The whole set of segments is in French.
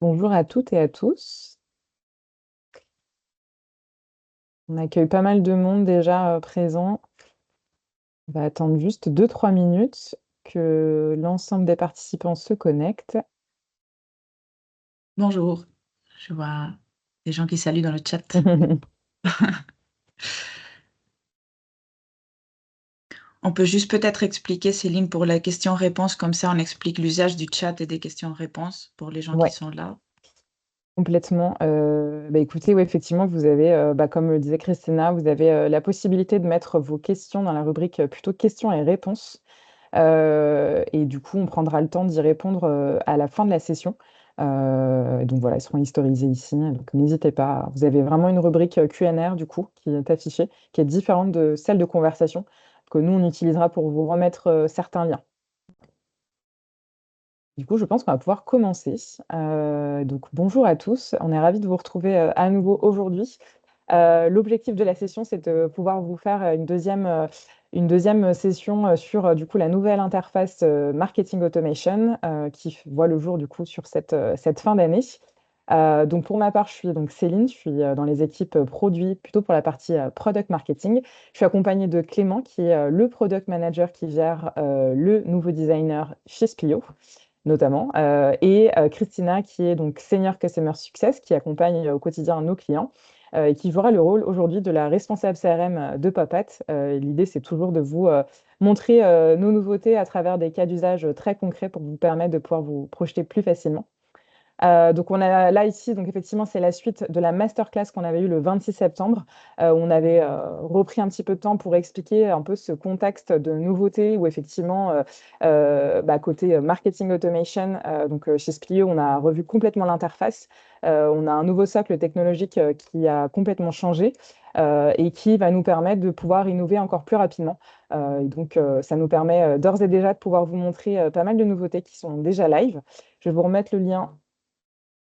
Bonjour à toutes et à tous. On accueille pas mal de monde déjà présent. On va attendre juste 2-3 minutes que l'ensemble des participants se connectent. Bonjour, je vois des gens qui saluent dans le chat. On peut juste peut-être expliquer, Céline, pour la question-réponse, comme ça on explique l'usage du chat et des questions-réponses pour les gens qui Ouais, sont là. complètement. Écoutez, oui, effectivement, vous avez, comme le disait Christina, vous avez la possibilité de mettre vos questions dans la rubrique plutôt questions et réponses. Et du coup, on prendra le temps d'y répondre à la fin de la session. Donc voilà, ils seront historisés ici. Donc n'hésitez pas. Vous avez vraiment une rubrique Q&R du coup qui est affichée, qui est différente de celle de conversation que nous on utilisera pour vous remettre certains liens. Du coup, je pense qu'on va pouvoir commencer. Donc bonjour à tous. On est ravis de vous retrouver à nouveau aujourd'hui. L'objectif de la session, c'est de pouvoir vous faire une deuxième session sur du coup la nouvelle interface Marketing Automation qui voit le jour du coup sur cette fin d'année. Donc pour ma part, je suis donc Céline, je suis dans les équipes produits, plutôt pour la partie product marketing. Je suis accompagnée de Clément, qui est le product manager qui gère le nouveau designer chez Splio notamment, et Christina, qui est donc Senior Customer Success, qui accompagne au quotidien nos clients, et qui jouera le rôle aujourd'hui de la responsable CRM de Popat. L'idée, c'est toujours de vous montrer nos nouveautés à travers des cas d'usage très concrets pour vous permettre de pouvoir vous projeter plus facilement. Donc on a là ici, donc effectivement, c'est la suite de la masterclass qu'on avait eue le 26 septembre. On avait repris un petit peu de temps pour expliquer un peu ce contexte de nouveauté où effectivement, côté marketing automation, chez Splio, on a revu complètement l'interface. On a un nouveau socle technologique qui a complètement changé et qui va nous permettre de pouvoir innover encore plus rapidement. Ça nous permet d'ores et déjà de pouvoir vous montrer pas mal de nouveautés qui sont déjà live. Je vais vous remettre le lien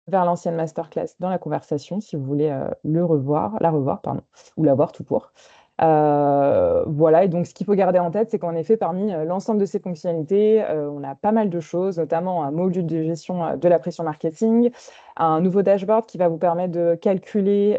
vers l'ancienne masterclass dans la conversation si vous voulez la revoir, pardon, ou la voir tout court. Voilà, et donc ce qu'il faut garder en tête, c'est qu'en effet, parmi l'ensemble de ces fonctionnalités, on a pas mal de choses, notamment un module de gestion de la pression marketing, un nouveau dashboard qui va vous permettre de calculer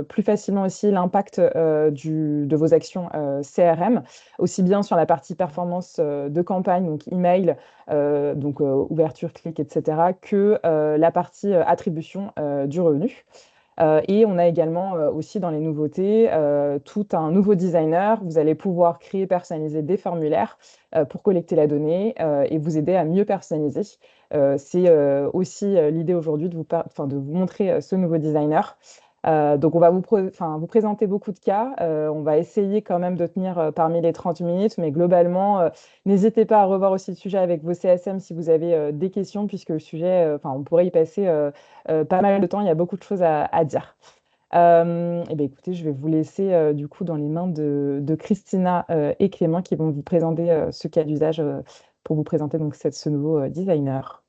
plus facilement aussi l'impact de vos actions CRM, aussi bien sur la partie performance de campagne, donc email, ouverture, clic, etc., que la partie attribution du revenu. Et on a également aussi dans les nouveautés tout un nouveau designer. Vous allez pouvoir créer, personnaliser des formulaires pour collecter la donnée et vous aider à mieux personnaliser. C'est aussi l'idée aujourd'hui de vous montrer ce nouveau designer. Donc on va vous présenter beaucoup de cas. On va essayer quand même de tenir parmi les 30 minutes, mais globalement, n'hésitez pas à revoir aussi le sujet avec vos CSM si vous avez des questions, puisque le sujet, on pourrait y passer pas mal de temps, il y a beaucoup de choses à dire. Écoutez, je vais vous laisser du coup dans les mains de Christina et Clément qui vont vous présenter ce cas d'usage pour vous présenter donc ce nouveau designer.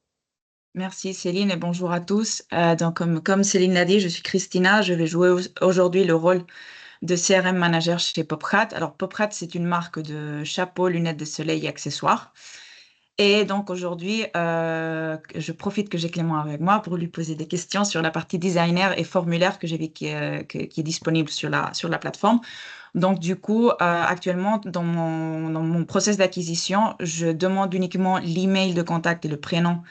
Merci Céline et bonjour à tous. Comme Céline l'a dit, je suis Christina. Je vais jouer aujourd'hui le rôle de CRM manager chez Poprat. Alors Poprat, c'est une marque de chapeaux, lunettes de soleil et accessoires. Et donc aujourd'hui, je profite que j'ai Clément avec moi pour lui poser des questions sur la partie designer et formulaire que j'ai vu qui est disponible sur la plateforme. Donc du coup, actuellement, dans mon process d'acquisition, je demande uniquement l'email de contact et le prénom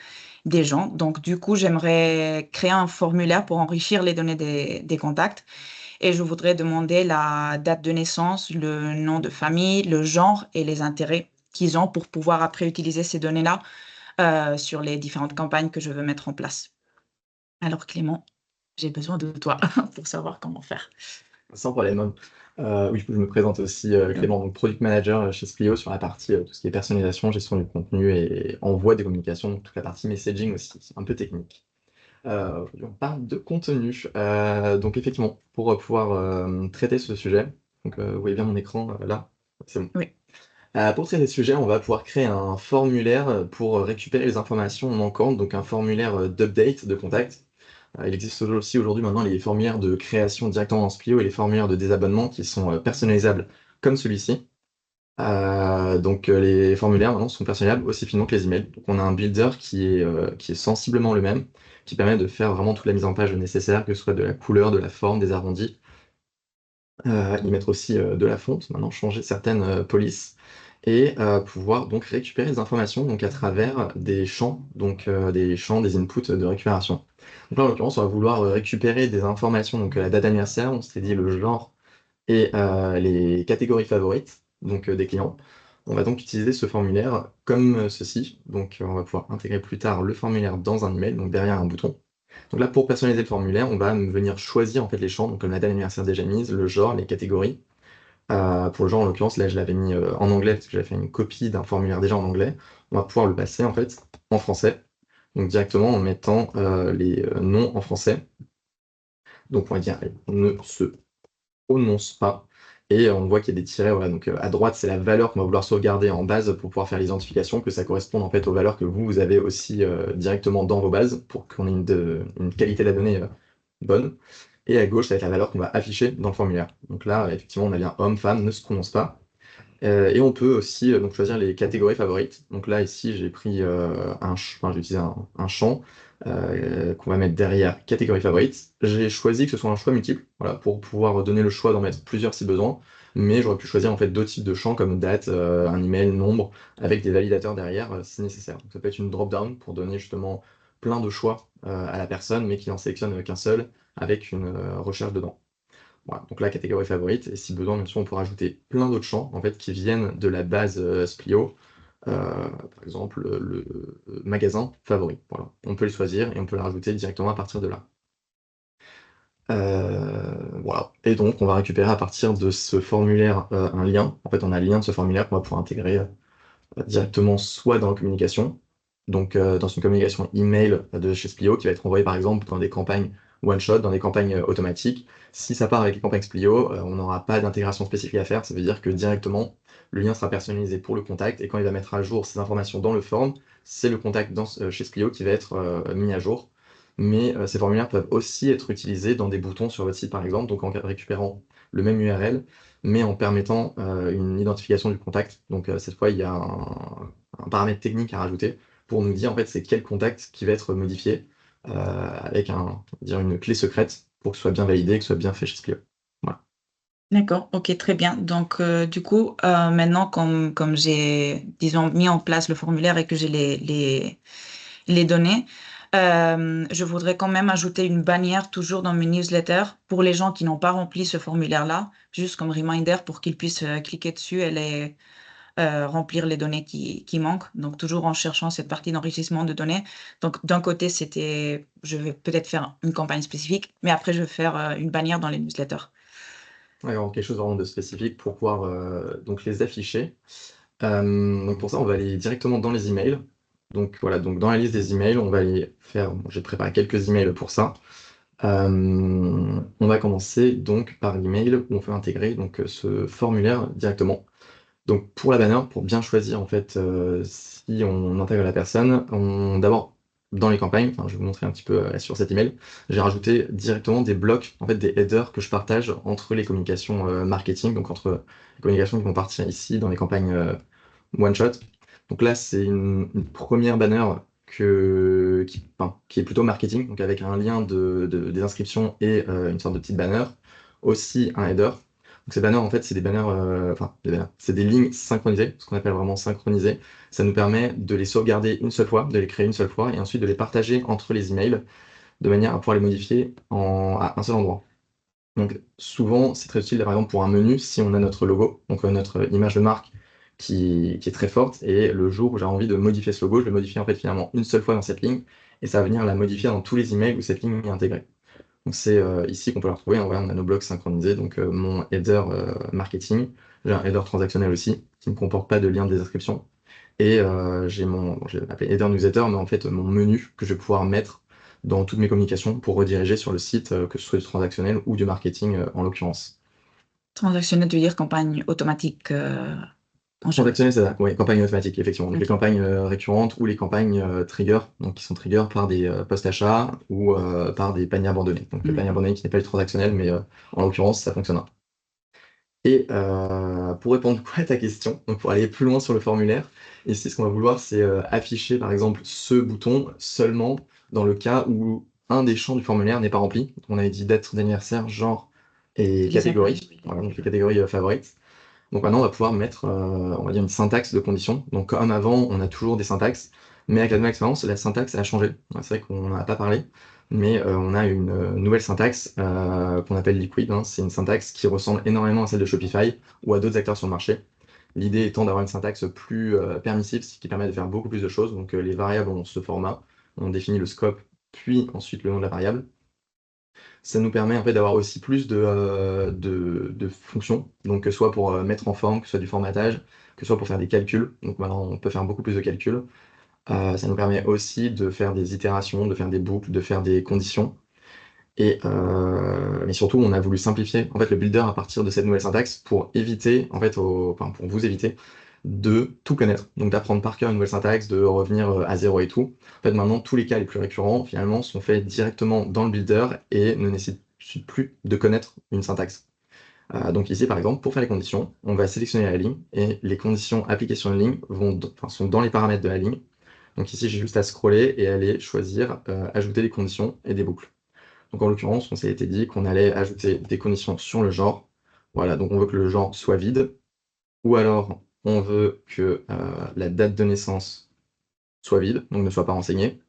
des gens. Donc du coup, j'aimerais créer un formulaire pour enrichir les données des contacts. Et je voudrais demander la date de naissance, le nom de famille, le genre et les intérêts qu'ils ont pour pouvoir après utiliser ces données-là sur les différentes campagnes que je veux mettre en place. Alors Clément, j'ai besoin de toi pour savoir comment faire. Sans problème, hein. Oui, je me présente aussi, Clément, donc product manager chez Splio sur la partie tout ce qui est personnalisation, gestion du contenu et envoi des communications, donc toute la partie messaging aussi, un peu technique. Aujourd'hui, on parle de contenu. Donc effectivement, pour pouvoir traiter ce sujet, donc vous voyez bien mon écran là, c'est bon. Oui. Pour traiter ce sujet, on va pouvoir créer un formulaire pour récupérer les informations manquantes, donc un formulaire d'update de contact. Il existe aussi aujourd'hui maintenant les formulaires de création directement dans Splio et les formulaires de désabonnement qui sont personnalisables comme celui-ci. Donc les formulaires maintenant sont personnalisables aussi finement que les emails. Donc on a un builder qui est sensiblement le même, qui permet de faire vraiment toute la mise en page nécessaire, que ce soit de la couleur, de la forme, des arrondis. Y mettre aussi de la fonte, maintenant changer certaines polices et pouvoir donc récupérer des informations donc à travers des champs, des inputs de récupération. Donc là, en l'occurrence, on va vouloir récupérer des informations, donc la date d'anniversaire, on s'était dit le genre et les catégories favorites, donc des clients. On va donc utiliser ce formulaire comme ceci. Donc on va pouvoir intégrer plus tard le formulaire dans un email, donc derrière un bouton. Donc là, pour personnaliser le formulaire, on va venir choisir en fait les champs, donc comme la date d'anniversaire déjà mise, le genre, les catégories. Pour le genre, en l'occurrence, là, je l'avais mis en anglais parce que j'avais fait une copie d'un formulaire déjà en anglais. On va pouvoir le passer en fait en français, donc directement en mettant les noms en français. Donc on va dire, allez, on ne se prononce pas. Et on voit qu'il y a des tirets, voilà, donc à droite, c'est la valeur qu'on va vouloir sauvegarder en base pour pouvoir faire l'identification, que ça corresponde en fait aux valeurs que vous avez aussi directement dans vos bases pour qu'on ait une qualité de la donnée bonne. Et à gauche, ça va être la valeur qu'on va afficher dans le formulaire. Donc là, effectivement, on a bien homme, femme, ne se prononce pas. Et on peut aussi donc choisir les catégories favorites. Donc là, ici, j'ai pris j'ai utilisé un champ qu'on va mettre derrière catégorie favorite. J'ai choisi que ce soit un choix multiple, voilà, pour pouvoir donner le choix d'en mettre plusieurs si besoin. Mais j'aurais pu choisir en fait d'autres types de champs comme date, un email, nombre, avec des validateurs derrière si nécessaire. Donc ça peut être une drop-down pour donner justement plein de choix à la personne, mais qui n'en sélectionne qu'un seul avec une recherche dedans. Voilà, donc la catégorie favorite, et si besoin, bien sûr, on peut rajouter plein d'autres champs en fait, qui viennent de la base Splio. Par exemple, le magasin favori. Voilà. On peut le choisir et on peut le rajouter directement à partir de là. Voilà. Et donc, on va récupérer à partir de ce formulaire un lien. En fait, on a le lien de ce formulaire qu'on va pouvoir intégrer directement soit dans la communication, donc dans une communication email de chez Splio qui va être envoyée par exemple dans des campagnes one-shot, dans des campagnes automatiques. Si ça part avec les campagnes Splio, on n'aura pas d'intégration spécifique à faire, ça veut dire que directement le lien sera personnalisé pour le contact et quand il va mettre à jour ces informations dans le form, c'est le contact chez Splio qui va être mis à jour. Mais ces formulaires peuvent aussi être utilisés dans des boutons sur votre site par exemple, donc en récupérant le même URL, mais en permettant une identification du contact. Donc cette fois, il y a un paramètre technique à rajouter pour nous dire en fait c'est quel contact qui va être modifié avec une clé secrète pour que ce soit bien validé, que ce soit bien fait chez Splio. Voilà. D'accord, ok, très bien. Donc, du coup, maintenant, comme j'ai, disons, mis en place le formulaire et que j'ai les données, je voudrais quand même ajouter une bannière toujours dans mes newsletters pour les gens qui n'ont pas rempli ce formulaire-là, juste comme reminder pour qu'ils puissent cliquer dessus et remplir les données qui manquent. Donc, toujours en cherchant cette partie d'enrichissement de données. Donc, d'un côté, je vais peut-être faire une campagne spécifique, mais après, je vais faire une bannière dans les newsletters. Ouais, avoir quelque chose vraiment de spécifique pour pouvoir donc les afficher. Donc pour ça, on va aller directement dans les emails. Donc voilà, donc dans la liste des emails, on va aller faire. Bon, j'ai préparé quelques emails pour ça. On va commencer donc par l'email où on peut intégrer donc ce formulaire directement. Donc pour la banner, pour bien choisir en fait si on intègre la personne, d'abord dans les campagnes, enfin je vais vous montrer un petit peu sur cet email, j'ai rajouté directement des blocs, en fait des headers que je partage entre les communications marketing, donc entre les communications qui vont partir ici dans les campagnes one shot. Donc là c'est une première banner qui est plutôt marketing, donc avec un lien des inscriptions et une sorte de petite banner, aussi un header. Donc ces banners, en fait, c'est des banners, c'est des lignes synchronisées, ce qu'on appelle vraiment synchronisées. Ça nous permet de les sauvegarder une seule fois, de les créer une seule fois, et ensuite de les partager entre les emails, de manière à pouvoir les modifier à un seul endroit. Donc souvent, c'est très utile, par exemple, pour un menu, si on a notre logo, donc notre image de marque qui est très forte, et le jour où j'ai envie de modifier ce logo, je le modifie en fait finalement une seule fois dans cette ligne, et ça va venir la modifier dans tous les emails où cette ligne est intégrée. Donc c'est ici qu'on peut la retrouver. On a nos blocs synchronisés. Donc mon header marketing, j'ai un header transactionnel aussi qui ne comporte pas de lien de description. Et j'ai appelé header newsletter, mais en fait mon menu que je vais pouvoir mettre dans toutes mes communications pour rediriger sur le site, que ce soit du transactionnel ou du marketing en l'occurrence. Transactionnel, tu veux dire campagne automatique en JavaScript. Transactionnel, c'est ça. Oui, campagne automatique, effectivement. Donc les Ok. campagnes récurrentes ou les campagnes trigger, donc qui sont trigger par des posts achats ou par des paniers abandonnés. Donc le panier D'accord. abandonné qui n'est pas du transactionnel, mais en l'occurrence, ça fonctionnera. Et pour répondre à ta question, donc pour aller plus loin sur le formulaire, ici, ce qu'on va vouloir, c'est afficher, par exemple, ce bouton seulement dans le cas où un des champs du formulaire n'est pas rempli. Donc, on avait dit date d'anniversaire, genre et Les catégorie. oui. Voilà, donc les catégories favorites. Donc maintenant, on va pouvoir mettre, on va dire, une syntaxe de condition. Donc comme avant, on a toujours des syntaxes, mais avec la nouvelle expérience, la syntaxe a changé. Ouais, c'est vrai qu'on n'en a pas parlé, mais on a une nouvelle syntaxe qu'on appelle Liquid, hein. C'est une syntaxe qui ressemble énormément à celle de Shopify ou à d'autres acteurs sur le marché. L'idée étant d'avoir une syntaxe plus permissive, ce qui permet de faire beaucoup plus de choses. Donc les variables ont ce format, on définit le scope, puis ensuite le nom de la variable. Ça nous permet en fait d'avoir aussi plus de fonctions, donc que ce soit pour mettre en forme, que ce soit du formatage, que ce soit pour faire des calculs. Donc maintenant, on peut faire beaucoup plus de calculs. Ça nous permet aussi de faire des itérations, de faire des boucles, de faire des conditions. Mais surtout, on a voulu simplifier en fait le builder à partir de cette nouvelle syntaxe pour éviter, en fait, enfin, pour vous éviter de tout connaître. Donc d'apprendre par cœur une nouvelle syntaxe, de revenir à zéro et tout. En fait, maintenant, tous les cas les plus récurrents, finalement, sont faits directement dans le builder et ne nécessitent plus de connaître une syntaxe. Donc ici, par exemple, pour faire les conditions, on va sélectionner la ligne et les conditions appliquées sur une ligne sont dans les paramètres de la ligne. Donc ici, j'ai juste à scroller et aller choisir ajouter des conditions et des boucles. Donc en l'occurrence, on s'était dit qu'on allait ajouter des conditions sur le genre. Voilà, donc on veut que le genre soit vide, ou alors on veut que la date de naissance soit vide, donc ne soit pas renseignée.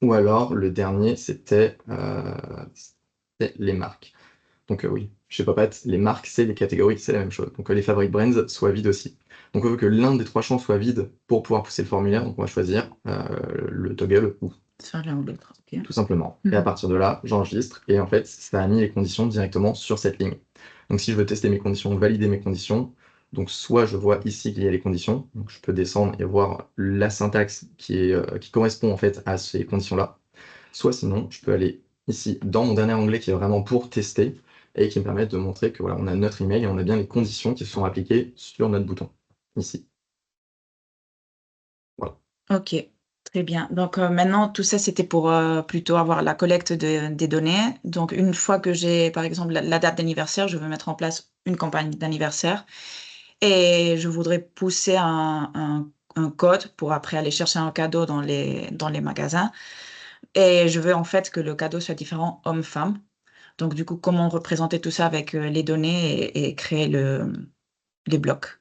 Ou alors le dernier, c'était les marques. Donc oui, chez Popat, les marques, c'est les catégories, c'est la même chose. Donc les favorite brands soient vides aussi. Donc on veut que l'un des trois champs soit vide pour pouvoir pousser le formulaire. Donc on va choisir le toggle ou Soit l'un ou l'autre, ok. tout simplement. Et à partir de là, j'enregistre et en fait, ça a mis les conditions directement sur cette ligne. Donc si je veux tester mes conditions, valider mes conditions, donc soit je vois ici qu'il y a les conditions, donc je peux descendre et voir la syntaxe qui correspond en fait à ces conditions-là. Soit sinon, je peux aller ici dans mon dernier onglet qui est vraiment pour tester et qui me permet de montrer que voilà, on a notre email et on a bien les conditions qui sont appliquées sur notre bouton, ici. Voilà. Ok, très bien. Donc maintenant, tout ça, c'était pour plutôt avoir la collecte des données. Donc une fois que j'ai, par exemple, la date d'anniversaire, je veux mettre en place une campagne d'anniversaire et je voudrais pousser un code pour après aller chercher un cadeau dans les magasins. Et je veux en fait que le cadeau soit différent homme-femme. Donc du coup, comment représenter tout ça avec les données et créer les blocs.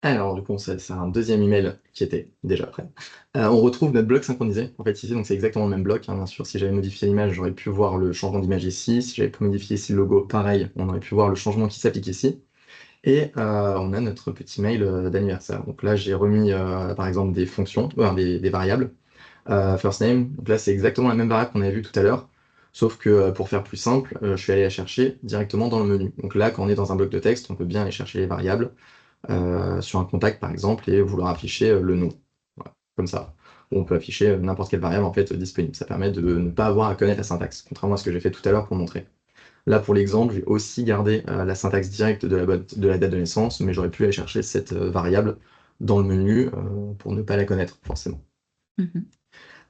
Alors, du coup, c'est un deuxième email qui était déjà prêt. On retrouve notre bloc synchronisé. En fait, ici, donc c'est exactement le même bloc, hein, bien sûr. Si j'avais modifié l'image, j'aurais pu voir le changement d'image ici. Si j'avais modifié ici le logo, pareil, on aurait pu voir le changement qui s'applique ici. Et on a notre petit mail d'anniversaire. Donc là, j'ai remis, par exemple, des fonctions, des variables. First name, donc là, c'est exactement la même variable qu'on avait vue tout à l'heure. Sauf que pour faire plus simple, je suis allé la chercher directement dans le menu. Donc là, quand on est dans un bloc de texte, on peut bien aller chercher les variables sur un contact par exemple et vouloir afficher le nom. Voilà, comme ça. Ou on peut afficher n'importe quelle variable en fait disponible. Ça permet de ne pas avoir à connaître la syntaxe, contrairement à ce que j'ai fait tout à l'heure pour montrer. Là pour l'exemple, j'ai aussi gardé la syntaxe directe de la date de naissance, mais j'aurais pu aller chercher cette variable dans le menu pour ne pas la connaître forcément.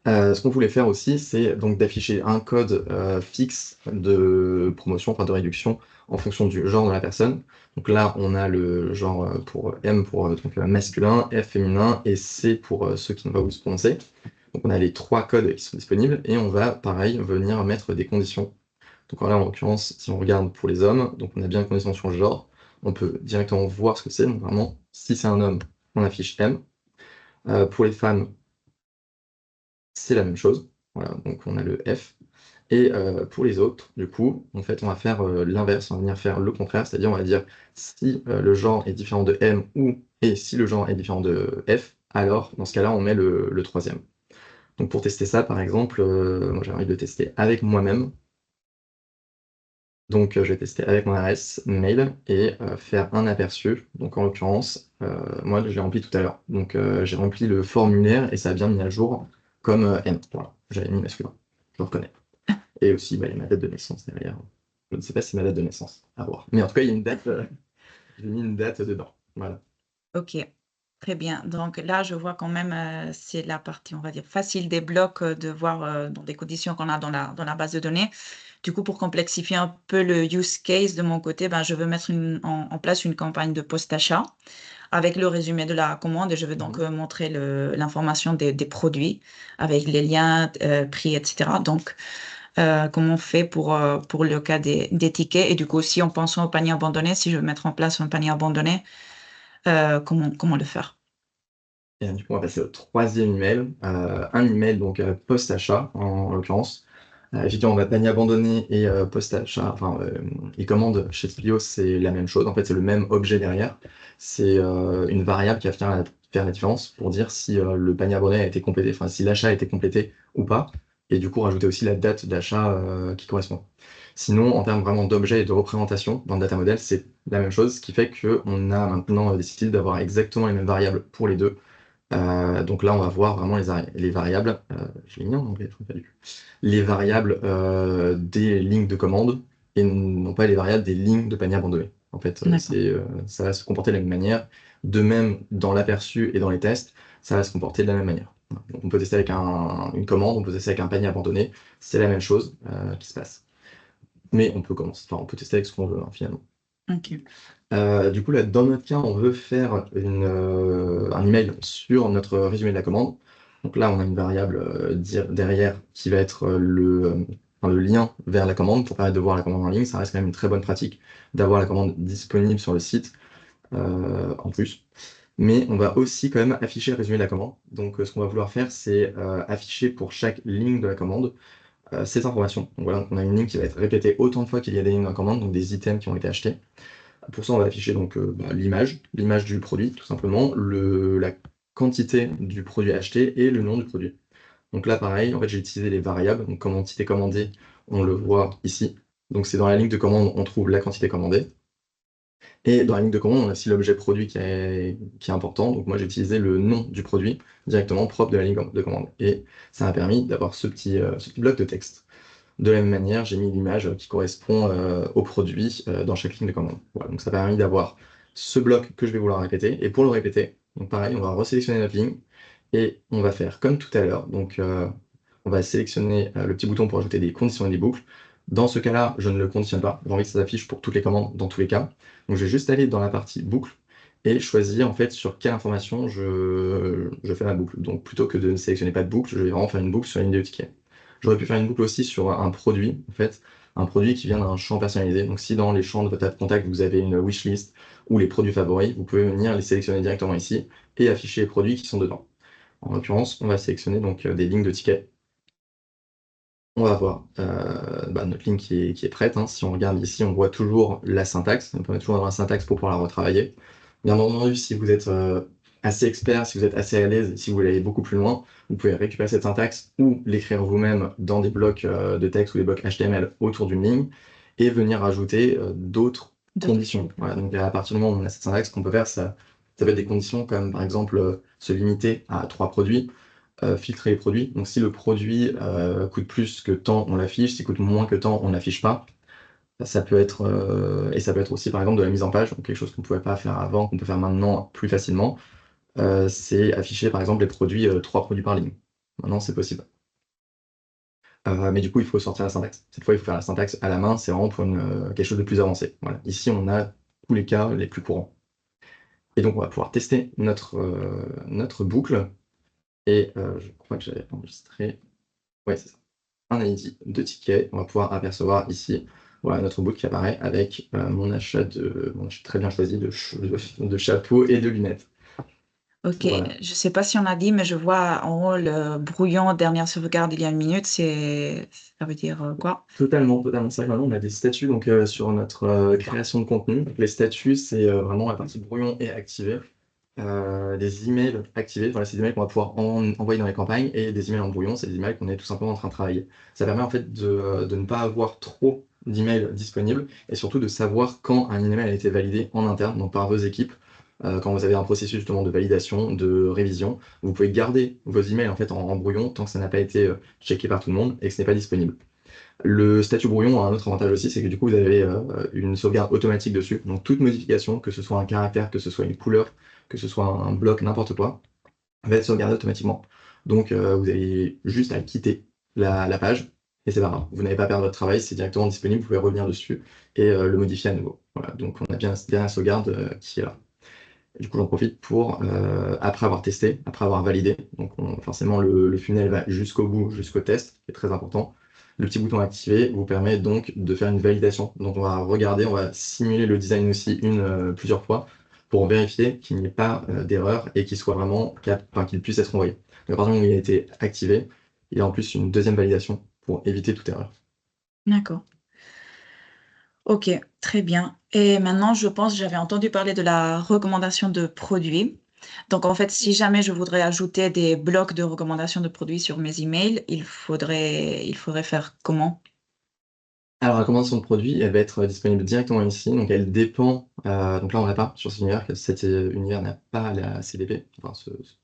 Ce qu'on voulait faire aussi, c'est donc d'afficher un code fixe de promotion, enfin de réduction, en fonction du genre de la personne. Donc là, on a le genre pour M pour donc, masculin, F féminin et C pour ceux qui ne vont pas vous se prononcer. Donc on a les trois codes qui sont disponibles et on va, pareil, venir mettre des conditions. Donc là, en l'occurrence, si on regarde pour les hommes, donc on a bien une condition sur le genre. On peut directement voir ce que c'est. Donc vraiment, si c'est un homme, on affiche M. Pour les femmes, c'est la même chose. Voilà, donc on a le F. Et pour les autres, du coup, en fait, on va faire l'inverse, on va venir faire le contraire, c'est-à-dire on va dire si le genre est différent de M et si le genre est différent de F, alors dans ce cas-là, on met le troisième. Donc pour tester ça, par exemple, moi j'ai envie de le tester avec moi-même. Donc je vais tester avec mon adresse mail et faire un aperçu. Donc en l'occurrence, moi je l'ai rempli tout à l'heure. Donc j'ai rempli le formulaire et ça a bien mis à jour comme M. Voilà, j'avais mis masculin, je le reconnais. Et aussi, il y a ma date de naissance derrière. Je ne sais pas si c'est ma date de naissance, à voir. Mais en tout cas, il y a une date, j'ai mis une date dedans. Voilà. Ok, très bien. Donc là, je vois quand même, c'est la partie, on va dire, facile des blocs de voir dans des conditions qu'on a dans la base de données. Du coup, pour complexifier un peu le use case de mon côté, je veux mettre en place une campagne de post-achat avec le résumé de la commande et je vais donc montrer l'information des produits avec les liens, prix, etc. Donc, comment on fait pour le cas des tickets et du coup aussi en pensant au panier abandonné, si je veux mettre en place un panier abandonné, comment le faire? Et du coup, on va passer au troisième email. Un email donc post-achat en l'occurrence. Effectivement, on va panier abandonné et post-achat, et commande chez Splio, c'est la même chose. En fait, c'est le même objet derrière. C'est une variable qui va faire la différence pour dire si le panier abandonné a été complété, enfin si l'achat a été complété ou pas. Et du coup, rajouter aussi la date d'achat qui correspond. Sinon, en termes vraiment d'objet et de représentation dans le data model, c'est la même chose, ce qui fait qu'on a maintenant décidé d'avoir exactement les mêmes variables pour les deux. Donc là, on va voir vraiment les variables, je l'ai mis en anglais, je crois pas du tout. Les variables des lignes de commande et non pas les variables des lignes de panier abandonné. En fait, D'accord. ça va se comporter de la même manière. De même, dans l'aperçu et dans les tests, ça va se comporter de la même manière. Donc, on peut tester avec une commande, on peut tester avec un panier abandonné, c'est la même chose qui se passe. Mais on peut tester avec ce qu'on veut, finalement. Ok. Du coup, là, dans notre cas, on veut faire un email sur notre résumé de la commande. Donc là, on a une variable derrière qui va être le lien vers la commande pour permettre de voir la commande en ligne. Ça reste quand même une très bonne pratique d'avoir la commande disponible sur le site en plus. Mais on va aussi quand même afficher le résumé de la commande. Donc ce qu'on va vouloir faire, c'est afficher pour chaque ligne de la commande cette information. Donc voilà, on a une ligne qui va être répétée autant de fois qu'il y a des lignes de la commande, donc des items qui ont été achetés. Pour ça, on va afficher donc l'image du produit, tout simplement, la quantité du produit acheté et le nom du produit. Donc là, pareil, en fait, j'ai utilisé les variables. Donc, comme quantité commandée, on le voit ici. Donc, c'est dans la ligne de commande, on trouve la quantité commandée. Et dans la ligne de commande, on a aussi l'objet produit qui est important. Donc, moi, j'ai utilisé le nom du produit directement propre de la ligne de commande. Et ça m'a permis d'avoir ce petit bloc de texte. De la même manière, j'ai mis l'image qui correspond au produit dans chaque ligne de commande. Voilà, donc ça permet d'avoir ce bloc que je vais vouloir répéter. Et pour le répéter, donc pareil, on va resélectionner notre ligne et on va faire comme tout à l'heure. Donc on va sélectionner le petit bouton pour ajouter des conditions et des boucles. Dans ce cas-là, je ne le conditionne pas. J'ai envie que ça s'affiche pour toutes les commandes dans tous les cas. Donc je vais juste aller dans la partie boucle et choisir en fait sur quelle information je fais ma boucle. Donc plutôt que de ne sélectionner pas de boucle, je vais vraiment faire une boucle sur la ligne de ticket. J'aurais pu faire une boucle aussi sur un produit, en fait, un produit qui vient d'un champ personnalisé. Donc si dans les champs de votre table contact, vous avez une wishlist ou les produits favoris, vous pouvez venir les sélectionner directement ici et afficher les produits qui sont dedans. En l'occurrence, on va sélectionner donc des lignes de tickets. On va voir notre ligne qui est prête. Si on regarde ici, on voit toujours la syntaxe. On peut toujours avoir la syntaxe pour pouvoir la retravailler. Bien entendu, si vous êtes assez expert, si vous êtes assez à l'aise, si vous voulez aller beaucoup plus loin, vous pouvez récupérer cette syntaxe ou l'écrire vous-même dans des blocs de texte ou des blocs HTML autour d'une ligne et venir ajouter d'autres conditions. Voilà, donc à partir du moment où on a cette syntaxe, qu'on peut faire, ça peut être des conditions comme par exemple se limiter à 3 produits, filtrer les produits. Donc si le produit coûte plus que tant, on l'affiche. S'il coûte moins que tant, on ne l'affiche pas. Ça peut être, et ça peut être aussi par exemple de la mise en page, donc quelque chose qu'on ne pouvait pas faire avant, qu'on peut faire maintenant plus facilement. C'est afficher par exemple les produits, 3 produits par ligne. Maintenant, c'est possible. Mais du coup, il faut sortir la syntaxe. Cette fois, il faut faire la syntaxe à la main, c'est vraiment pour quelque chose de plus avancé. Voilà. Ici, on a tous les cas les plus courants. Et donc, on va pouvoir tester notre boucle. Et je crois que j'avais enregistré. Ouais, c'est ça. Un ID de ticket. On va pouvoir apercevoir ici, voilà, notre boucle qui apparaît avec mon achat très bien choisi de chapeau et de lunettes. Ok, Voilà. je sais pas si on a dit, mais je vois en haut le brouillon dernière sauvegarde il y a une minute. Ça veut dire quoi? Totalement. C'est vrai que maintenant, on a des statuts donc, sur notre création de contenu. Donc, les statuts, c'est vraiment la partie brouillon et activé. Des emails activés, voilà, c'est des emails qu'on va pouvoir envoyer dans les campagnes, et des emails en brouillon, c'est des emails qu'on est tout simplement en train de travailler. Ça permet en fait de ne pas avoir trop d'emails disponibles et surtout de savoir quand un email a été validé en interne, donc par vos équipes. Quand vous avez un processus justement de validation, de révision, vous pouvez garder vos emails en fait en brouillon tant que ça n'a pas été checké par tout le monde et que ce n'est pas disponible. Le statut brouillon a un autre avantage aussi, c'est que du coup vous avez une sauvegarde automatique dessus. Donc toute modification, que ce soit un caractère, que ce soit une couleur, que ce soit un bloc, n'importe quoi, va être sauvegardé automatiquement. Donc vous avez juste à quitter la page et c'est pas grave. Vous n'avez pas à perdre votre travail, c'est directement disponible, vous pouvez revenir dessus et le modifier à nouveau. Voilà, donc on a bien la sauvegarde qui est là. Et du coup, j'en profite pour, après avoir testé, après avoir validé, donc forcément le funnel va jusqu'au bout, jusqu'au test, qui est très important. Le petit bouton activer vous permet donc de faire une validation. Donc on va regarder, on va simuler le design aussi plusieurs fois pour vérifier qu'il n'y ait pas d'erreur et qu'il soit vraiment qu'il puisse être envoyé. Donc à partir du moment où il a été activé, il y a en plus une deuxième validation pour éviter toute erreur. D'accord. Ok, très bien. Et maintenant, je pense, j'avais entendu parler de la recommandation de produits. Donc, en fait, si jamais je voudrais ajouter des blocs de recommandation de produits sur mes emails, il faudrait faire comment? Alors, la recommandation de produit, elle va être disponible directement ici. Donc, elle dépend. Donc là, on l'a pas sur cet univers, car cet univers n'a pas la CDP. Enfin,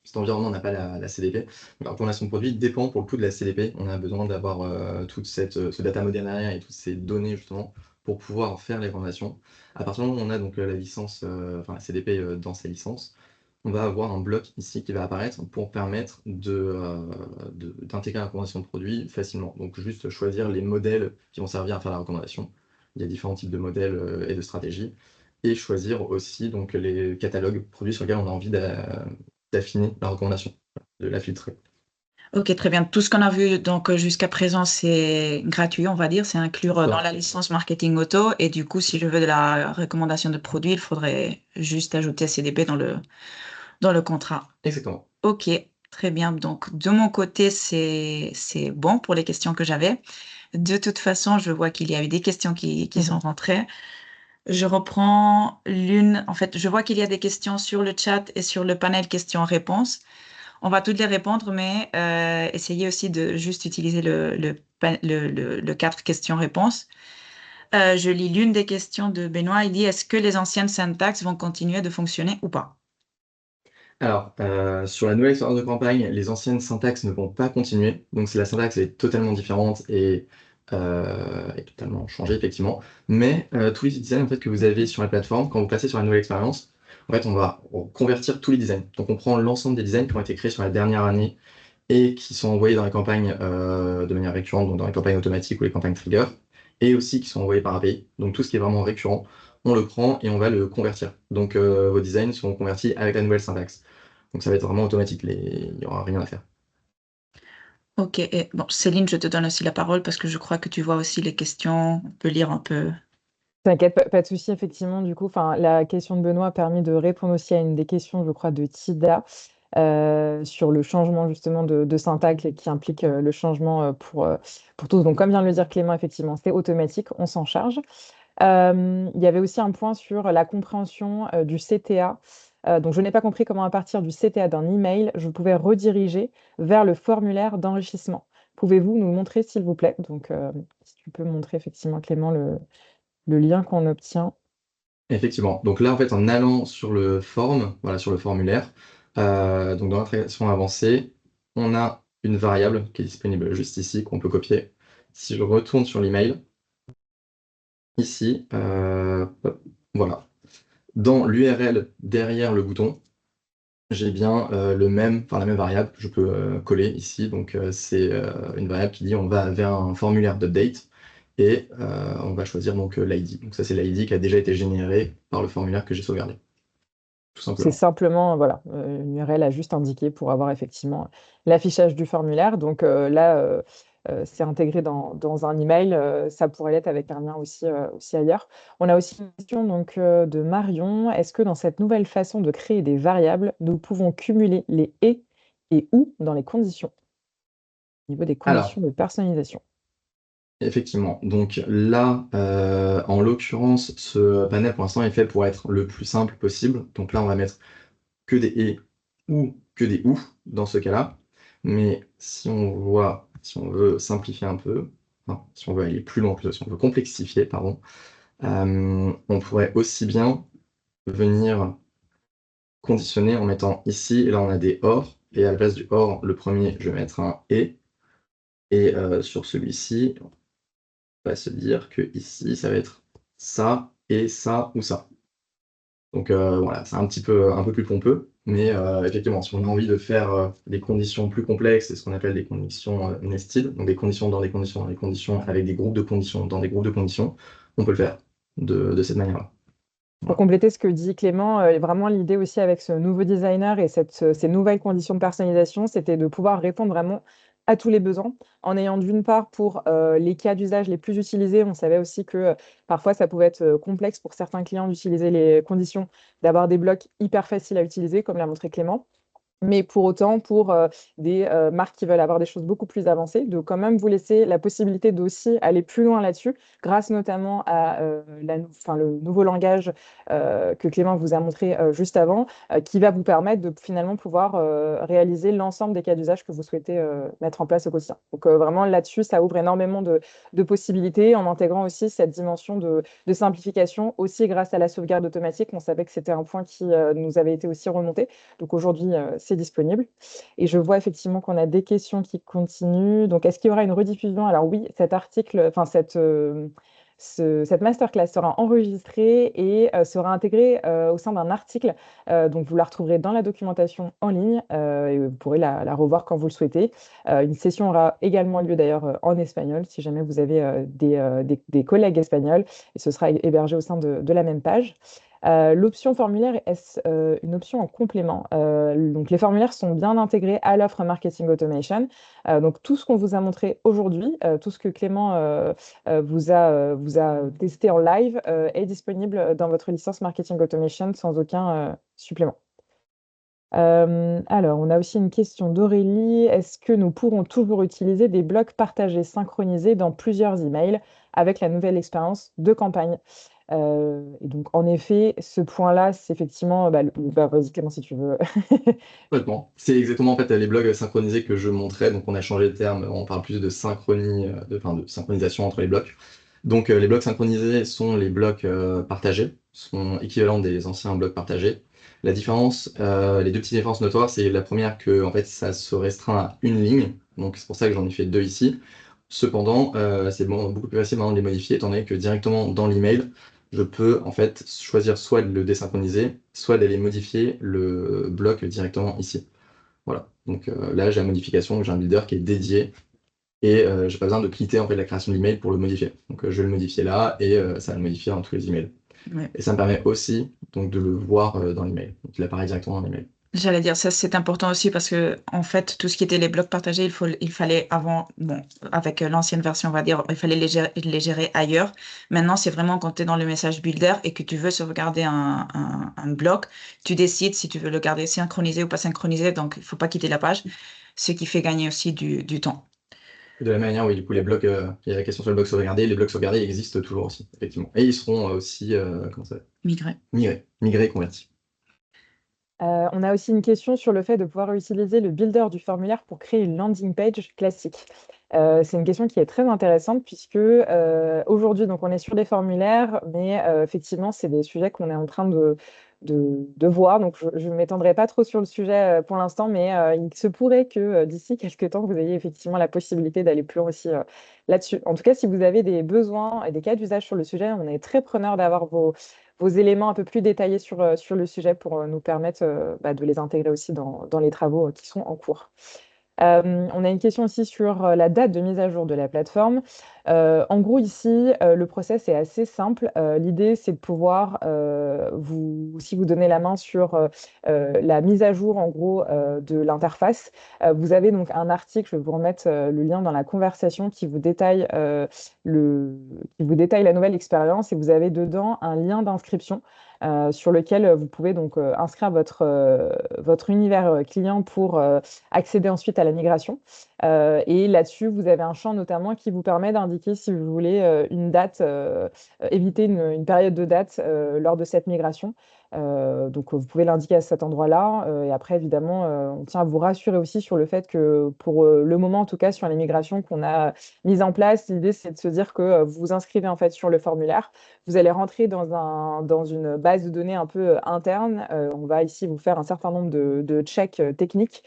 cet environnement n'a pas la CDP. Donc, la recommandation de produit dépend pour le coup de la CDP. On a besoin d'avoir toute ce data model derrière et toutes ces données justement pour pouvoir faire les recommandations. À partir du moment où on a donc la licence, enfin la CDP dans ses licences, on va avoir un bloc ici qui va apparaître pour permettre d'intégrer la recommandation de produit facilement. Donc juste choisir les modèles qui vont servir à faire la recommandation. Il y a différents types de modèles et de stratégies. Et choisir aussi donc, les catalogues produits sur lesquels on a envie d'affiner la recommandation, de la filtrer. Ok, très bien. Tout ce qu'on a vu donc jusqu'à présent, c'est gratuit, on va dire. C'est inclus dans la Ça, licence marketing auto. Et du coup, si je veux de la recommandation de produits, il faudrait juste ajouter CDP dans le contrat. exactement. Ok, très bien. Donc, de mon côté, c'est bon pour les questions que j'avais. De toute façon, je vois qu'il y a eu des questions qui sont rentrées. Je reprends l'une. En fait, je vois qu'il y a des questions sur le chat et sur le panel questions-réponses. On va toutes les répondre, mais essayez aussi de juste utiliser le 4 questions-réponses. Je lis l'une des questions de Benoît. Il dit, est-ce que les anciennes syntaxes vont continuer de fonctionner ou pas? Alors, sur la nouvelle expérience de campagne, les anciennes syntaxes ne vont pas continuer. Donc, la syntaxe est totalement différente et totalement changée, effectivement. Mais tous les designs en fait, que vous avez sur la plateforme, quand vous passez sur la nouvelle expérience, en fait, on va convertir tous les designs. Donc, on prend l'ensemble des designs qui ont été créés sur la dernière année et qui sont envoyés dans les campagnes de manière récurrente, donc dans les campagnes automatiques ou les campagnes trigger, et aussi qui sont envoyés par API. Donc, tout ce qui est vraiment récurrent, on le prend et on va le convertir. Donc, vos designs seront convertis avec la nouvelle syntaxe. Donc ça va être vraiment automatique, il n'y aura rien à faire. Ok, et bon, Céline, je te donne aussi la parole parce que je crois que tu vois aussi les questions. On peut lire un peu. T'inquiète, pas de souci, effectivement. Du coup, enfin, la question de Benoît a permis de répondre aussi à une des questions, je crois, de Tida sur le changement justement de syntaxe et qui implique le changement pour tous. Donc, comme vient de le dire Clément, effectivement, c'est automatique, on s'en charge. Il y avait aussi un point sur la compréhension du CTA. Donc, je n'ai pas compris comment, à partir du CTA d'un email, je pouvais rediriger vers le formulaire d'enrichissement. Pouvez-vous nous montrer, s'il vous plaît? Donc, si tu peux montrer effectivement, Clément, le lien qu'on obtient. Effectivement. Donc là, en fait, en allant sur le form, voilà, sur le formulaire, donc dans l'intégration avancée, on a une variable qui est disponible juste ici, qu'on peut copier. Si je retourne sur l'email, ici, hop, voilà. Dans l'URL derrière le bouton, j'ai bien la même variable que je peux coller ici. Donc c'est une variable qui dit on va vers un formulaire d'update et on va choisir donc l'ID. Donc ça c'est l'ID qui a déjà été généré par le formulaire que j'ai sauvegardé, tout C'est simplement. simplement voilà, une URL à juste indiquer pour avoir effectivement l'affichage du formulaire. Donc là, c'est intégré dans un email. Ça pourrait l'être avec un lien aussi ailleurs. On a aussi une question donc, de Marion. Est-ce que dans cette nouvelle façon de créer des variables, nous pouvons cumuler les et ou dans les conditions, au niveau des Alors, conditions de personnalisation? effectivement, donc là, en l'occurrence, ce panel pour l'instant est fait pour être le plus simple possible. Donc là, on va mettre que des et ou que des ou dans ce cas-là. Mais si on veut simplifier un peu, non, si on veut aller plus loin, plutôt, si on veut complexifier, pardon, on pourrait aussi bien venir conditionner en mettant ici, et là on a des or, et à la place du or, le premier, je vais mettre un et sur celui-ci, on va se dire que ici, ça va être ça et ça ou ça. Donc voilà, c'est un peu plus pompeux, Mais effectivement, si on a envie de faire des conditions plus complexes, c'est ce qu'on appelle des conditions nested, donc des conditions dans des conditions dans des conditions, avec des groupes de conditions dans des groupes de conditions, on peut le faire de cette manière-là. Pour Voilà. compléter ce que dit Clément, vraiment l'idée aussi avec ce nouveau designer et ces nouvelles conditions de personnalisation, c'était de pouvoir répondre vraiment à tous les besoins, en ayant d'une part pour les cas d'usage les plus utilisés, on savait aussi que parfois ça pouvait être complexe pour certains clients d'utiliser les conditions, d'avoir des blocs hyper faciles à utiliser, comme l'a montré Clément. Mais pour autant, pour des marques qui veulent avoir des choses beaucoup plus avancées, de quand même vous laisser la possibilité d'aussi aller plus loin là-dessus, grâce notamment à le nouveau langage que Clément vous a montré juste avant, qui va vous permettre de finalement pouvoir réaliser l'ensemble des cas d'usage que vous souhaitez mettre en place au quotidien. Donc vraiment là-dessus, ça ouvre énormément de possibilités en intégrant aussi cette dimension de simplification, aussi grâce à la sauvegarde automatique. On savait que c'était un point qui nous avait été aussi remonté. Donc aujourd'hui, c'est disponible. Et je vois effectivement qu'on a des questions qui continuent. Donc, est-ce qu'il y aura une rediffusion? Alors oui, cet article, enfin cette masterclass sera enregistrée et sera intégrée au sein d'un article. Donc, vous la retrouverez dans la documentation en ligne et vous pourrez la revoir quand vous le souhaitez. Une session aura également lieu d'ailleurs en espagnol si jamais vous avez des collègues espagnols et ce sera hébergé au sein de la même page. L'option formulaire, est-ce une option en complément? Donc, les formulaires sont bien intégrés à l'offre Marketing Automation. Donc, tout ce qu'on vous a montré aujourd'hui, tout ce que Clément vous a testé en live est disponible dans votre licence Marketing Automation sans aucun supplément. Alors, on a aussi une question d'Aurélie. Est-ce que nous pourrons toujours utiliser des blocs partagés synchronisés dans plusieurs emails avec la nouvelle expérience de campagne? Et donc, en effet, ce point-là, c'est effectivement, vas-y Clément, si tu veux. Complètement. C'est exactement en fait les blogs synchronisés que je montrais. Donc on a changé de terme, on parle plus de synchronie, de synchronisation entre les blocs. Donc les blocs synchronisés sont les blocs partagés, sont équivalents des anciens blocs partagés. La différence, les deux petites différences notoires, c'est la première que en fait ça se restreint à une ligne. Donc c'est pour ça que j'en ai fait deux ici. Cependant, c'est beaucoup plus facile maintenant de les modifier, étant donné que directement dans l'email, je peux en fait choisir soit de le désynchroniser, soit d'aller modifier le bloc directement ici. Voilà. Donc là, j'ai la modification, j'ai un builder qui est dédié et j'ai pas besoin de quitter en fait la création de l'email pour le modifier. Donc je vais le modifier là et ça va le modifier dans tous les emails. Ouais. Et ça me permet aussi donc de le voir dans l'email. Donc il apparaît directement dans l'email. J'allais dire ça, c'est important aussi parce que en fait, tout ce qui était les blocs partagés, il fallait avant, bon, avec l'ancienne version, on va dire, il fallait les gérer ailleurs. Maintenant, c'est vraiment quand tu es dans le message builder et que tu veux sauvegarder un bloc, tu décides si tu veux le garder synchronisé ou pas synchronisé, donc il faut pas quitter la page, ce qui fait gagner aussi du temps. De la même manière, oui, du coup, les blocs, il y a la question sur le bloc sauvegardé, les blocs sauvegardés existent toujours aussi, effectivement. Et ils seront aussi, comment ça s'appelle migrés, convertis. On a aussi une question sur le fait de pouvoir utiliser le builder du formulaire pour créer une landing page classique. C'est une question qui est très intéressante puisque aujourd'hui, donc on est sur des formulaires, mais effectivement, c'est des sujets qu'on est en train de voir. Donc, je ne m'étendrai pas trop sur le sujet pour l'instant, mais il se pourrait que d'ici quelques temps, vous ayez effectivement la possibilité d'aller plus loin aussi là-dessus. En tout cas, si vous avez des besoins et des cas d'usage sur le sujet, on est très preneur d'avoir vos éléments un peu plus détaillés sur le sujet pour nous permettre de les intégrer aussi dans les travaux qui sont en cours. On a une question aussi sur la date de mise à jour de la plateforme. En gros, ici, le process est assez simple. L'idée, c'est de pouvoir, si vous donnez la main sur la mise à jour, en gros, de l'interface, vous avez donc un article, je vais vous remettre le lien dans la conversation qui vous détaille, qui vous détaille la nouvelle expérience et vous avez dedans un lien d'inscription sur lequel vous pouvez donc inscrire votre univers client pour accéder ensuite à la migration. Et là-dessus, vous avez un champ notamment qui vous permet d'indiquer si vous voulez une date, éviter une période de date lors de cette migration. Donc, vous pouvez l'indiquer à cet endroit-là. Et après, évidemment, on tient à vous rassurer aussi sur le fait que pour le moment, en tout cas, sur les migrations qu'on a mises en place, l'idée, c'est de se dire que vous vous inscrivez en fait sur le formulaire. Vous allez rentrer dans une base de données un peu interne. On va ici vous faire un certain nombre de checks techniques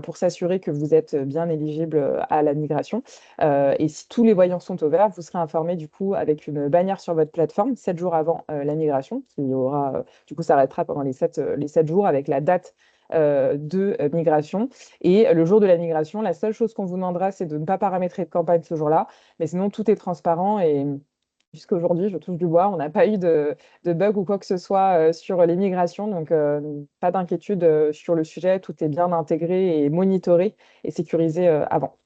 pour s'assurer que vous êtes bien éligible à la migration. Et si tous les voyants sont au vert, vous serez informé du coup avec une bannière sur votre plateforme 7 jours avant la migration, qui aura, du coup, s'arrêtera pendant les 7 jours avec la date de migration. Et le jour de la migration, la seule chose qu'on vous demandera, c'est de ne pas paramétrer de campagne ce jour-là. Mais sinon, tout est transparent et jusqu'à aujourd'hui, je touche du bois, on n'a pas eu de bug ou quoi que ce soit sur les migrations. Donc, pas d'inquiétude sur le sujet. Tout est bien intégré et monitoré et sécurisé avant.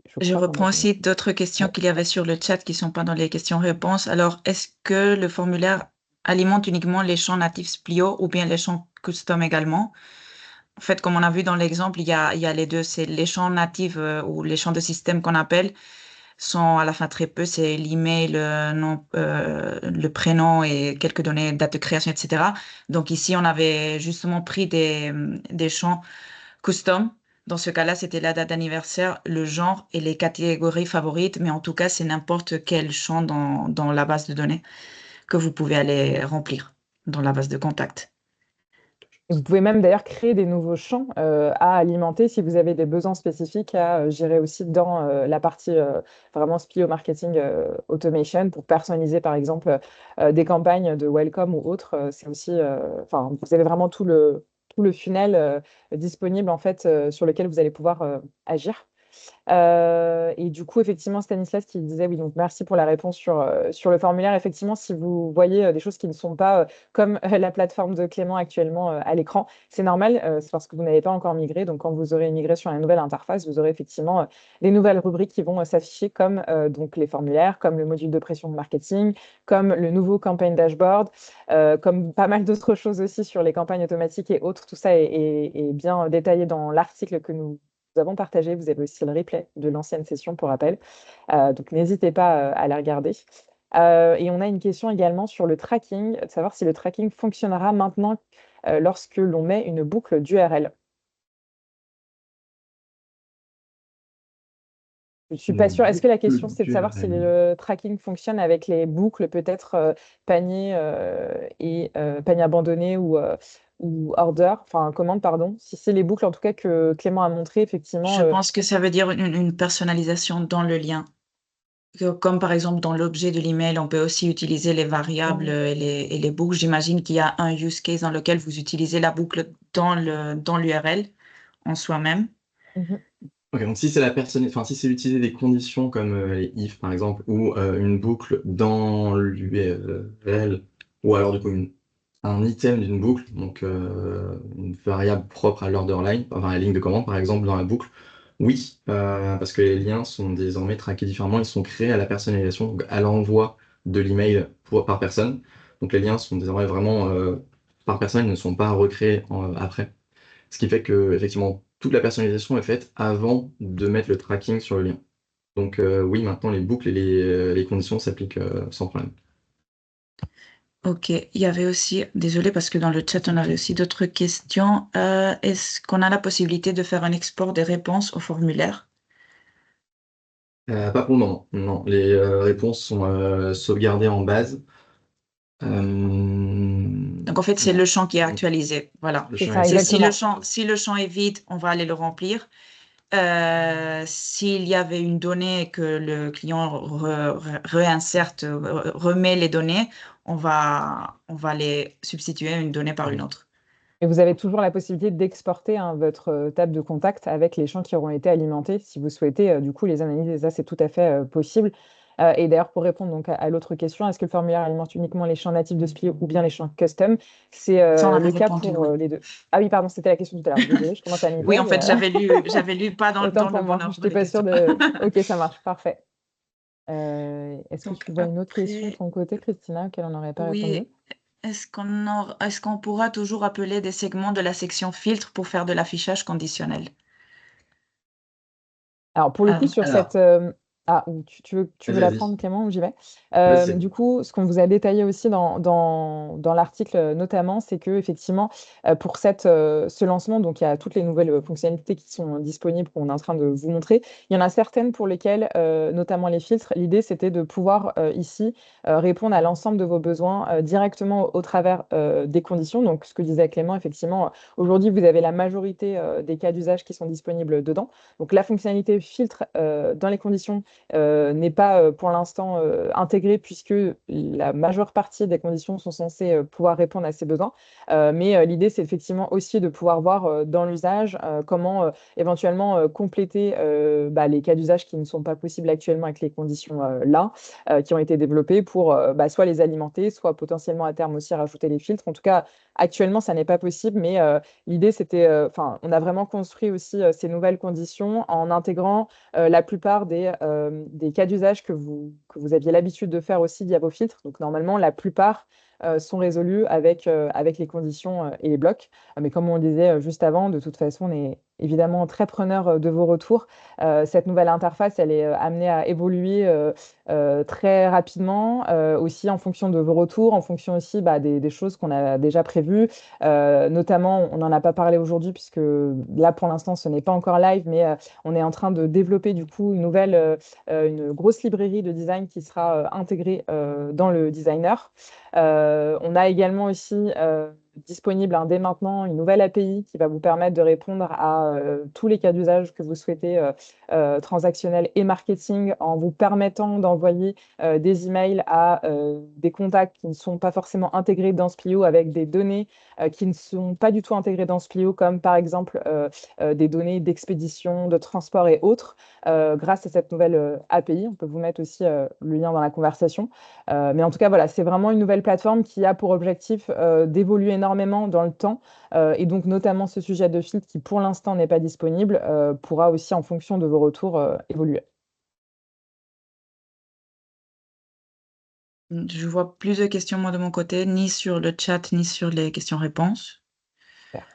Je crois qu'on a reprends fini. aussi d'autres questions Ouais. qu'il y avait sur le chat qui ne sont pas dans les questions-réponses. Alors, est-ce que le formulaire alimente uniquement les champs natifs Splio ou bien les champs custom également? En fait, comme on a vu dans l'exemple, il y a les deux. C'est les champs natifs ou les champs de système qu'on appelle sont à la fin très peu. C'est l'email, le nom, le prénom et quelques données, date de création, etc. Donc ici, on avait justement pris des champs custom. Dans ce cas-là, c'était la date d'anniversaire, le genre et les catégories favorites. Mais en tout cas, c'est n'importe quel champ dans la base de données que vous pouvez aller remplir dans la base de contact. Vous pouvez même d'ailleurs créer des nouveaux champs à alimenter si vous avez des besoins spécifiques à gérer aussi dans la partie vraiment Splio Marketing Automation pour personnaliser par exemple des campagnes de welcome ou autres. C'est aussi, enfin, vous avez vraiment tout le funnel disponible en fait sur lequel vous allez pouvoir agir. Et du coup, effectivement, Stanislas qui disait, oui, donc merci pour la réponse sur le formulaire. Effectivement, si vous voyez des choses qui ne sont pas comme la plateforme de Clément actuellement à l'écran, c'est normal, c'est parce que vous n'avez pas encore migré. Donc, quand vous aurez migré sur la nouvelle interface, vous aurez effectivement les nouvelles rubriques qui vont s'afficher comme donc les formulaires, comme le module de pression de marketing, comme le nouveau campaign dashboard, comme pas mal d'autres choses aussi sur les campagnes automatiques et autres. Tout ça est bien détaillé dans l'article que nous avons partagé. Vous avez aussi le replay de l'ancienne session pour rappel. Donc, n'hésitez pas à la regarder. Et on a une question également sur le tracking, de savoir si le tracking fonctionnera maintenant lorsque l'on met une boucle d'URL. Je ne suis pas sûre. Est-ce que la question, c'est de savoir si le tracking fonctionne avec les boucles, peut-être panier et panier abandonné ou order, enfin commande, pardon. Si c'est les boucles, en tout cas, que Clément a montré, effectivement. Je pense que ça veut dire une personnalisation dans le lien. Comme par exemple dans l'objet de l'email, on peut aussi utiliser les variables et les boucles. J'imagine qu'il y a un use case dans lequel vous utilisez la boucle dans l'URL en soi-même. Mhm. Ok, donc si c'est la personne, enfin si c'est utiliser des conditions comme les if par exemple, ou une boucle dans l'URL, ou alors du coup un item d'une boucle, donc une variable propre à l'order line, enfin la ligne de commande par exemple dans la boucle, oui, parce que les liens sont désormais traqués différemment, ils sont créés à la personnalisation, donc à l'envoi de l'email par personne. Donc les liens sont désormais vraiment par personne, ils ne sont pas recréés après. Ce qui fait que effectivement toute la personnalisation est faite avant de mettre le tracking sur le lien. Donc oui, maintenant les boucles et les conditions s'appliquent sans problème. Ok, il y avait aussi, désolé parce que dans le chat on avait aussi d'autres questions. Est-ce qu'on a la possibilité de faire un export des réponses au formulaire? Pas pour le moment, non. Les réponses sont sauvegardées en base. Donc en fait c'est le champ qui est actualisé. Voilà. Le C'est champ ça, est- exactement. Si le champ est vide, on va aller le remplir. S'il y avait une donnée et que le client réinserte, remet les données, on va les substituer une donnée par une autre. Et vous avez toujours la possibilité d'exporter votre table de contact avec les champs qui auront été alimentés, si vous souhaitez, du coup, les analyser. Ça, c'est tout à fait possible. Et d'ailleurs, pour répondre donc à l'autre question, est-ce que le formulaire alimente uniquement les champs natifs de Splio ou bien les champs custom? C'est Ça, on avait le cas répondu, pour oui. les deux. Ah oui, pardon, c'était la question tout à l'heure. Désolée, je commence à m'y Oui, en perdre. fait, j'avais lu pas Autant dans le pour bon moi, je ordre n'étais les pas sûre questions. de... Ok, ça marche, parfait. Est-ce que Donc tu vois une autre question de après, ton côté, Christina, auquel on n'aurait pas répondu? oui, est-ce qu'on pourra toujours appeler des segments de la section filtre pour faire de l'affichage conditionnel? Alors, pour le coup, sur Alors, cette... Ah, ou tu veux vas-y, la vas-y. prendre, Clément, ou j'y vais? Vas-y. Du coup, ce qu'on vous a détaillé aussi dans l'article, notamment, c'est que effectivement, pour ce lancement, donc il y a toutes les nouvelles fonctionnalités qui sont disponibles, qu'on est en train de vous montrer. Il y en a certaines pour lesquelles, notamment les filtres, l'idée, c'était de pouvoir ici répondre à l'ensemble de vos besoins directement au travers des conditions. Donc, ce que disait Clément, effectivement, aujourd'hui, vous avez la majorité des cas d'usage qui sont disponibles dedans. Donc la fonctionnalité filtre dans les conditions n'est pas pour l'instant intégré, puisque la majeure partie des conditions sont censées pouvoir répondre à ces besoins. Mais l'idée, c'est effectivement aussi de pouvoir voir dans l'usage comment éventuellement compléter les cas d'usage qui ne sont pas possibles actuellement avec les conditions là, qui ont été développées pour soit les alimenter, soit potentiellement à terme aussi rajouter les filtres. En tout cas, actuellement, ça n'est pas possible, mais l'idée, c'était, on a vraiment construit aussi ces nouvelles conditions en intégrant la plupart des cas d'usage que vous aviez l'habitude de faire aussi via vos filtres. Donc, normalement, la plupart sont résolus avec les conditions et les blocs. Mais comme on le disait juste avant, de toute façon, on est évidemment très preneur de vos retours. Cette nouvelle interface, elle est amenée à évoluer très rapidement, aussi en fonction de vos retours, en fonction aussi des choses qu'on a déjà prévues. Notamment, on n'en a pas parlé aujourd'hui, puisque là, pour l'instant, ce n'est pas encore live, mais on est en train de développer du coup une grosse librairie de design qui sera intégrée dans le designer. On a également aussi disponible dès maintenant une nouvelle API qui va vous permettre de répondre à tous les cas d'usage que vous souhaitez, transactionnels et marketing, en vous permettant d'envoyer des emails à des contacts qui ne sont pas forcément intégrés dans Splio, avec des données qui ne sont pas du tout intégrées dans Splio, comme par exemple des données d'expédition, de transport et autres. Grâce à cette nouvelle API, on peut vous mettre aussi le lien dans la conversation. Mais en tout cas, voilà, c'est vraiment une nouvelle plateforme qui a pour objectif d'évoluer énormément dans le temps. Et donc, notamment, ce sujet de filtre qui, pour l'instant, n'est pas disponible, pourra aussi, en fonction de vos retours, évoluer. Je vois plus de questions, moi, de mon côté, ni sur le chat, ni sur les questions-réponses. Super.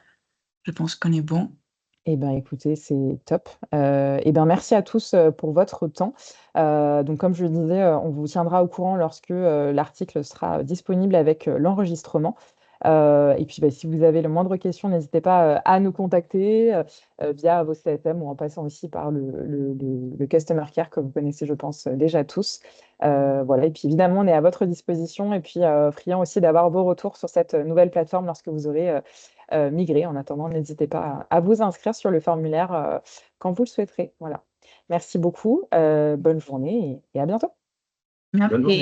Je pense qu'on est bon. Eh bien, écoutez, c'est top. Merci à tous pour votre temps. Donc, comme je le disais, on vous tiendra au courant lorsque l'article sera disponible avec l'enregistrement. Et puis, si vous avez le moindre question, n'hésitez pas à nous contacter via vos CSM, ou en passant aussi par le Customer Care que vous connaissez, je pense, déjà tous. Voilà. Et puis, évidemment, on est à votre disposition, et puis friand aussi d'avoir vos retours sur cette nouvelle plateforme lorsque vous aurez migré. En attendant, n'hésitez pas à vous inscrire sur le formulaire quand vous le souhaiterez. Voilà. Merci beaucoup, bonne journée et à bientôt. Merci.